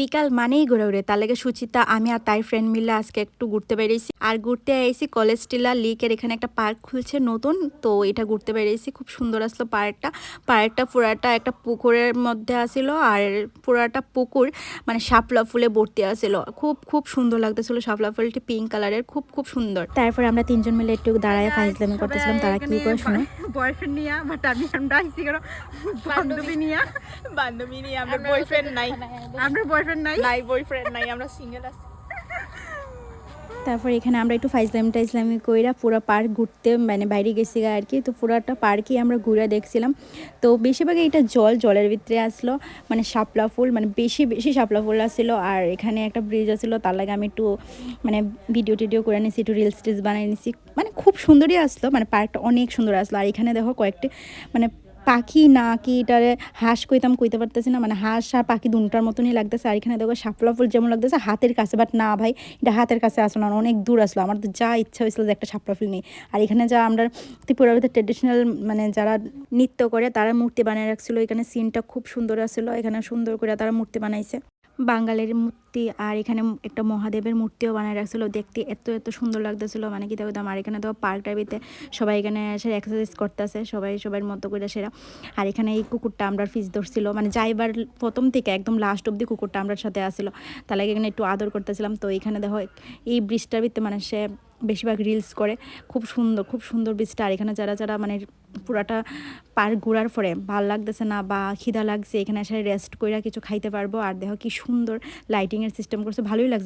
বিকাল মানেই ঘোরাঘুরি, তার লাগে সুচিতা আমি আর তার ফ্রেন্ড মিলে আজকে একটু ঘুরতে বেরিয়েছি। আর ঘুরতে এসেছি কলেজ টিলা লিকের এখানে একটা পার্ক খুলছে নতুন, তো এটা ঘুরতে বেরিয়েছি। খুব সুন্দর আসলো পার্কটা পুরাটা একটা পুকুরের মধ্যে আসিল, আর পুরাটা পুকুর মানে শাপলা ফুলে ভর্তি আসিল। খুব খুব সুন্দর লাগতেছিল, শাপলা ফুলটি পিঙ্ক কালারের, খুব খুব সুন্দর। তারপর আমরা তিনজন মিলে একটু দাঁড়ায় ফাইজলামি করতেছিলাম, তারা কি করে শোনো। বয়ফ্রেন্ড নিয়ে বাট আমরা আইছি কেন বান্ধবী নিয়ে আমরা বয়ফ্রেন্ড নাই, আমরা বয়ফ্রেন্ড নাই বয়ফ্রেন্ড নাই, আমরা সিঙ্গেল আছি। তারপর এখানে আমরা একটু ফাইজলামি কইরা পুরো পার্ক ঘুরতে মানে বাইরে গেছি আর কি। তো পুরোটা পার্কই আমরা ঘুরে দেখছিলাম। তো বেশিরভাগ এটা জলের ভিতরে আসলো, মানে শাপলা ফুল, মানে বেশি বেশি শাপলা ফুল আসছিলো। আর এখানে একটা ব্রিজ আসছিলো, তার লাগে আমি একটু মানে ভিডিও করে নিয়েছি, একটু রিলস টিলস বানিয়ে নিয়েছি। মানে খুব সুন্দরই আসলো, মানে পার্কটা অনেক সুন্দর আসলো। আর এখানে দেখো কয়েকটি মানে পাখি না কি এটারে হাঁস কইতে পারতেছি না, মানে হাঁস আর পাখি দুটার মতনই লাগতেছে। আর এখানে দেখো শাপলা ফুল যেমন লাগতেছে হাতের কাছে, বাট না ভাই, এটা হাতের কাছে আসলো না, অনেক দূর আসলো। আমার তো যা ইচ্ছা হয়েছিল যে একটা শাপলা ফুল নিই। আর এখানে যা আমরা ত্রিপুরার ভিতরে ট্রেডিশনাল মানে যারা নৃত্য করে তারা মূর্তি বানিয়ে রাখছিল। এখানে সিনটা খুব সুন্দর আসলো, এখানে সুন্দর করে তারা মূর্তি বানাইছে, বাঙালির মূর্তি। আর এখানে একটা মহাদেবের মূর্তিও বানায় রাখছিল, দেখতে এত এত সুন্দর লাগতেছিল, মানে কি দেখতাম। আর এখানে তো পার্কটার ভিতরে সবাই এখানে এসে এক্সারসাইজ করতেছে, সবার মতো করে সেরা। আর এখানে এই কুকুরটা আমরা ফিস ধরছিল, মানে যাইবার প্রথম থেকে একদম লাস্ট অব্দি কুকুরটা আমার সাথে আসছিল, তার লাগে এখানে একটু আদর করতেছিলাম। তো এখানে দেখো এই ব্রিজটার ভিতরে মানে সে বেশিরভাগ রিলস করে, খুব সুন্দর ব্রিজটা। আর এখানে যারা মানে পুরাটা পার্ক ঘোরার পরে ভাল লাগতেছে না বা খিদা লাগছে, এখানে এসে রেস্ট করে কিছু খাইতে পারবো। আর দেখো কি সুন্দর লাইটিংয়ের সিস্টেম করছে, ভালোই লাগছে।